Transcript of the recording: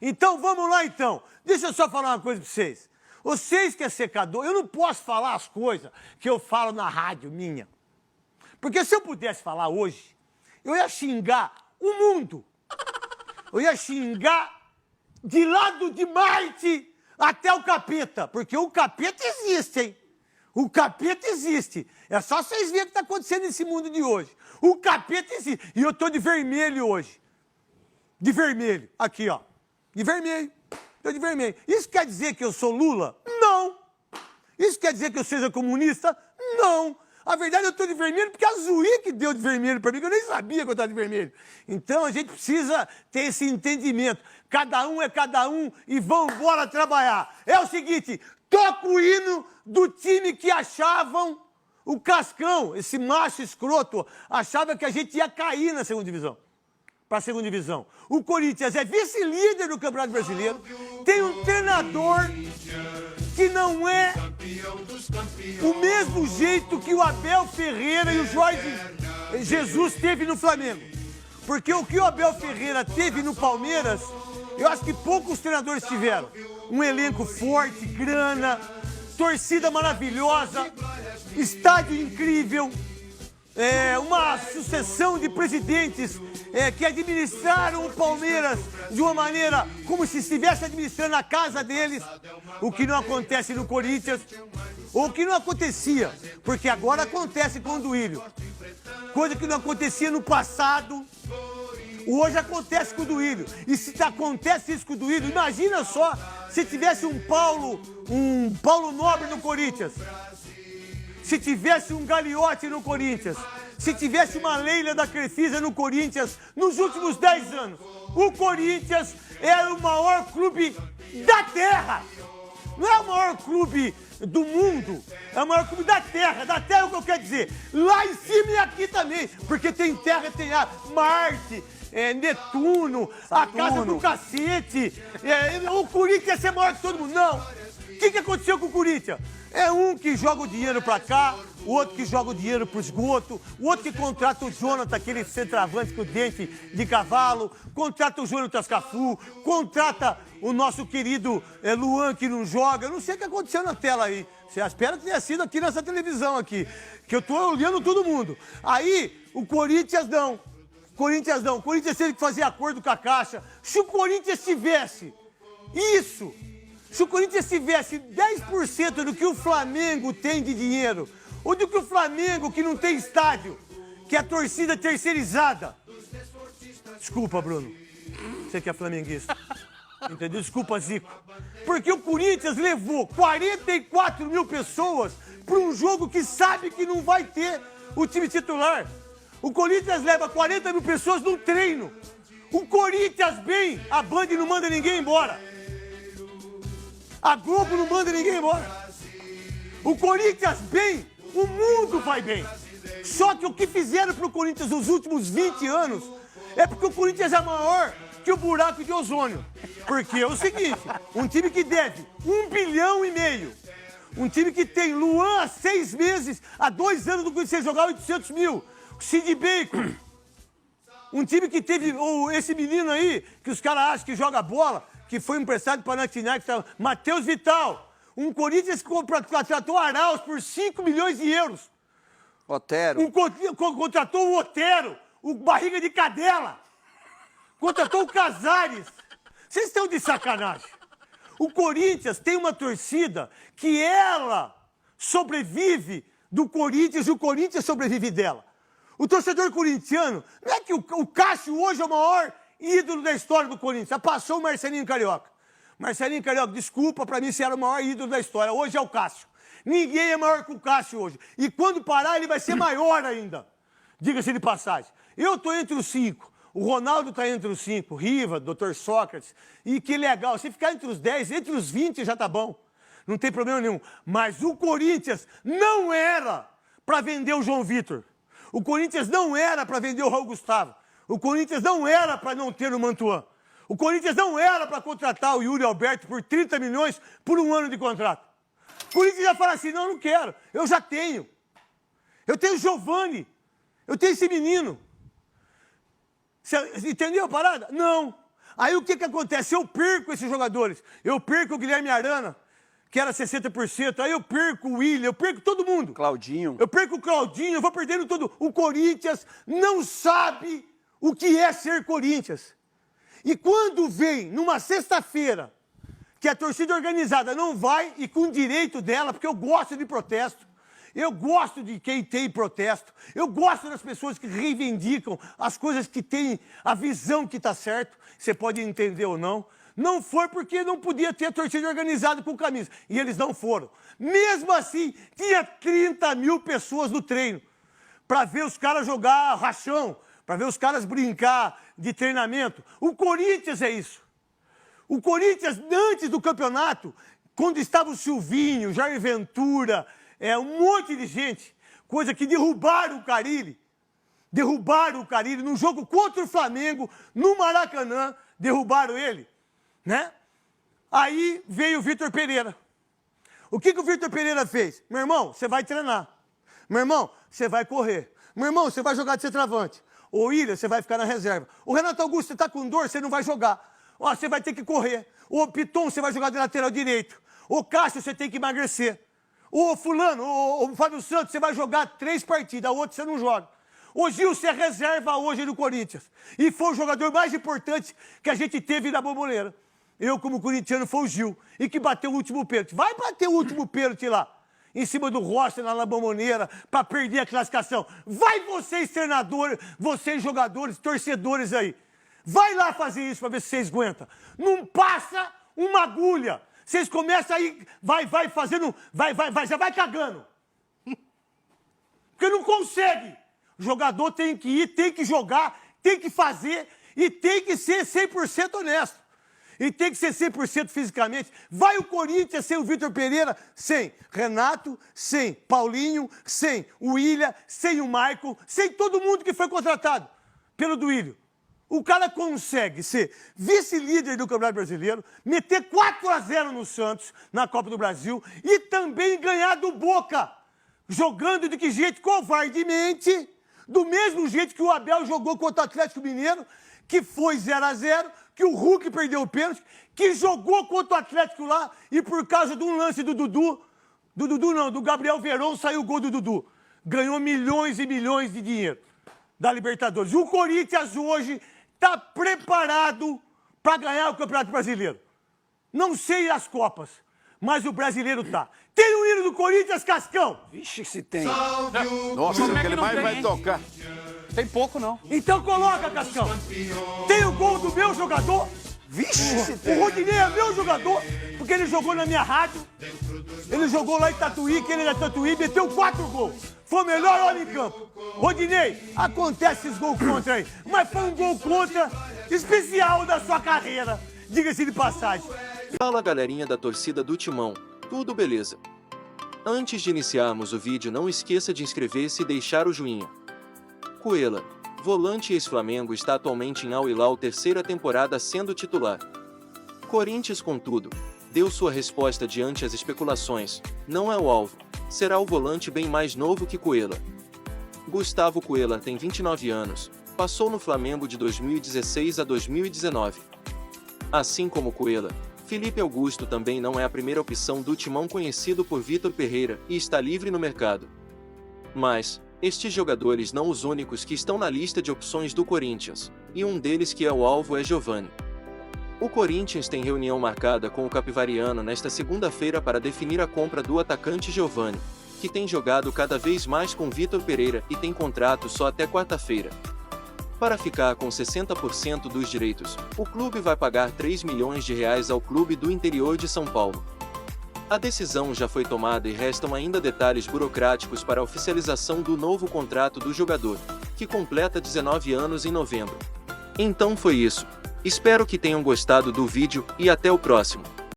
Então, vamos lá, então. Deixa eu só falar uma coisa para vocês. Vocês que é secador, eu não posso falar as coisas que eu falo na rádio minha. Porque se eu pudesse falar hoje, eu ia xingar o mundo. Eu ia xingar de lado de Marte até o capeta. Porque o capeta existe, hein? O capeta existe. É só vocês verem o que está acontecendo nesse mundo de hoje. O capeta existe. E eu estou de vermelho hoje. De vermelho. Aqui, ó. De vermelho. Estou de vermelho. Isso quer dizer que eu sou Lula? Não. Isso quer dizer que eu seja comunista? Não. A verdade, eu estou de vermelho porque a Zuí que deu de vermelho para mim, que eu nem sabia que eu estava de vermelho. Então, a gente precisa ter esse entendimento. Cada um é cada um e vamos embora trabalhar. É o seguinte, toca o hino do time que achavam o Cascão, esse macho escroto, achava que a gente ia cair na segunda divisão. Para a segunda divisão. O Corinthians é vice-líder do Campeonato Brasileiro, tem um treinador que não é o mesmo jeito que o Abel Ferreira e o Jorge Jesus teve no Flamengo. Porque o que o Abel Ferreira teve no Palmeiras, eu acho que poucos treinadores tiveram. Um elenco forte, grana, torcida maravilhosa, estádio incrível, uma sucessão de presidentes que administraram o Palmeiras de uma maneira como se estivesse administrando a casa deles, o que não acontece no Corinthians, ou o que não acontecia, porque agora acontece com o Duílio. Coisa que não acontecia no passado, hoje acontece com o Duílio. E se acontece isso com o Duílio, imagina só se tivesse um Paulo Nobre no Corinthians. Se tivesse um Gagliotti no Corinthians, se tivesse uma Leila da Crefisa no Corinthians nos últimos 10 anos, o Corinthians era o maior clube da Terra. Não é o maior clube do mundo, é o maior clube da Terra. Da Terra é o que eu quero dizer. Lá em cima e aqui também, porque tem terra, tem ar, Marte, Netuno, Saturno. A casa do cacete. O Corinthians é maior que todo mundo. Não. O que aconteceu com o Corinthians? É um que joga o dinheiro pra cá, o outro que joga o dinheiro pro esgoto, o outro que contrata o Jonathan, aquele centroavante com dente de cavalo, contrata o Júnior Tascafu, contrata o nosso querido Luan, que não joga. Eu não sei o que aconteceu na tela aí. Você espera que tenha sido aqui nessa televisão aqui, que eu tô olhando todo mundo. Aí, o Corinthians não. O Corinthians teve que fazer acordo com a Caixa. Se o Corinthians tivesse isso... Se o Corinthians tivesse 10% do que o Flamengo tem de dinheiro, ou do que o Flamengo, que não tem estádio, que é a torcida terceirizada. Desculpa, Bruno. Você que é flamenguista. Entendeu? Desculpa, Zico. Porque o Corinthians levou 44 mil pessoas para um jogo que sabe que não vai ter o time titular. O Corinthians leva 40 mil pessoas num treino. O Corinthians bem, a Band não manda ninguém embora. A Globo não manda ninguém embora. O Corinthians bem, o mundo vai bem. Só que o que fizeram pro Corinthians nos últimos 20 anos é porque o Corinthians é maior que o buraco de ozônio. Porque é o seguinte, um time que deve 1,5 bilhão, um time que tem Luan há 6 meses, há 2 anos do Corinthians jogar 800 mil, Sid Bacon, um time que teve esse menino aí, que os caras acham que joga bola, que foi emprestado para o Panathinaikos, Matheus Vital. Um Corinthians que contratou Arauz por 5 milhões de euros. Otero. Contratou o Otero, o Barriga de Cadela. Contratou o Casares. Vocês estão de sacanagem. O Corinthians tem uma torcida que ela sobrevive do Corinthians e o Corinthians sobrevive dela. O torcedor corintiano, não é que o Cássio hoje é o maior ídolo da história do Corinthians. Já passou o Marcelinho Carioca. Marcelinho Carioca, desculpa, pra mim você era o maior ídolo da história. Hoje é o Cássio. Ninguém é maior que o Cássio hoje. E quando parar, ele vai ser maior ainda. Diga-se de passagem. Eu tô entre os 5. O Ronaldo tá entre os 5. Riva, Dr. Sócrates. E que legal. Se ficar entre os 10, entre os 20 já tá bom. Não tem problema nenhum. Mas o Corinthians não era pra vender o João Vitor. O Corinthians não era pra vender o Raul Gustavo. O Corinthians não era para não ter o Mantuan. O Corinthians não era para contratar o Yuri Alberto por 30 milhões por 1 ano de contrato. O Corinthians já fala assim, não quero, eu já tenho. Eu tenho o Giovani, eu tenho esse menino. Você entendeu a parada? Não. Aí o que acontece? Eu perco esses jogadores. Eu perco o Guilherme Arana, que era 60%. Aí eu perco o William, eu perco todo mundo. Claudinho. Eu perco o Claudinho, eu vou perdendo todo. O Corinthians não sabe o que é ser Corinthians. E quando vem numa sexta-feira que a torcida organizada não vai, e com direito dela, porque eu gosto de protesto, eu gosto de quem tem protesto, eu gosto das pessoas que reivindicam as coisas que têm a visão que está certo, você pode entender ou não. Não foi porque não podia ter a torcida organizada com camisa, e eles não foram. Mesmo assim, tinha 30 mil pessoas no treino, para ver os caras jogar rachão, para ver os caras brincar de treinamento. O Corinthians é isso. O Corinthians, antes do campeonato, quando estava o Silvinho, Jair Ventura, um monte de gente, coisa que derrubaram o Carille no jogo contra o Flamengo, no Maracanã, derrubaram ele, né? Aí veio o Vitor Pereira. O que o Vitor Pereira fez? Meu irmão, você vai treinar. Meu irmão, você vai correr. Meu irmão, você vai jogar de centroavante. Ô, William, você vai ficar na reserva. O Renato Augusto, você está com dor, você não vai jogar. Ó, você vai ter que correr. Ô, Piton, você vai jogar de lateral direito. Ô, Cássio, você tem que emagrecer. Ô, fulano, ô, Fábio Santos, você vai jogar 3 partidas, a outra você não joga. Ô, Gil, você é reserva hoje no Corinthians. E foi o jogador mais importante que a gente teve na Bombonera. Eu, como corintiano, foi o Gil. E que bateu o último pênalti. Vai bater o último pênalti lá, em cima do Rocha, na Bombonera, para perder a classificação. Vai vocês, treinadores, vocês, jogadores, torcedores aí. Vai lá fazer isso para ver se vocês aguentam. Não passa uma agulha. Vocês começam aí, vai fazendo, já vai cagando. Porque não consegue. O jogador tem que ir, tem que jogar, tem que fazer e tem que ser 100% honesto. E tem que ser 100% fisicamente. Vai o Corinthians sem o Vitor Pereira, sem Renato, sem Paulinho, sem o William, sem o Michael, sem todo mundo que foi contratado pelo Duílio. O cara consegue ser vice-líder do Campeonato Brasileiro, meter 4-0 no Santos, na Copa do Brasil, e também ganhar do Boca, jogando de que jeito? Covardemente, do mesmo jeito que o Abel jogou contra o Atlético Mineiro, que foi 0-0, que o Hulk perdeu o pênalti, que jogou contra o Atlético lá, e por causa de um lance do Gabriel Veron, saiu o gol do Dudu. Ganhou milhões e milhões de dinheiro da Libertadores. E o Corinthians hoje está preparado para ganhar o Campeonato Brasileiro. Não sei as Copas, mas o brasileiro tá. Tem o hino do Corinthians, Cascão? Vixe, se tem. Nossa, Como o é que que ele não mais tem, vai hein? tocar. Tem pouco, não. Então coloca, Cascão. Tem o gol do meu jogador? Vixe, se O tem. Rodinei é meu jogador, porque ele jogou na minha rádio. Ele jogou lá em Tatuí, que ele era Tatuí, meteu 4 gols. Foi o melhor homem em campo. Rodinei, acontece esses gols contra aí, mas foi um gol contra especial da sua carreira, diga-se de passagem. Fala galerinha da torcida do Timão, tudo beleza? Antes de iniciarmos o vídeo não esqueça de inscrever-se e deixar o joinha. Coelho, volante ex-Flamengo, está atualmente em Al Hilal, terceira temporada sendo titular. Corinthians, contudo, deu sua resposta diante as especulações, não é o alvo, será o volante bem mais novo que Coelho. Gustavo Coelho tem 29 anos, passou no Flamengo de 2016 a 2019. Assim como Coelho, Felipe Augusto também não é a primeira opção do Timão, conhecido por Vitor Pereira, e está livre no mercado. Mas, estes jogadores não os únicos que estão na lista de opções do Corinthians, e um deles que é o alvo é Giovani. O Corinthians tem reunião marcada com o capivariano nesta segunda-feira para definir a compra do atacante Giovani, que tem jogado cada vez mais com Vitor Pereira e tem contrato só até quarta-feira. Para ficar com 60% dos direitos, o clube vai pagar 3 milhões de reais ao clube do interior de São Paulo. A decisão já foi tomada e restam ainda detalhes burocráticos para a oficialização do novo contrato do jogador, que completa 19 anos em novembro. Então foi isso. Espero que tenham gostado do vídeo e até o próximo.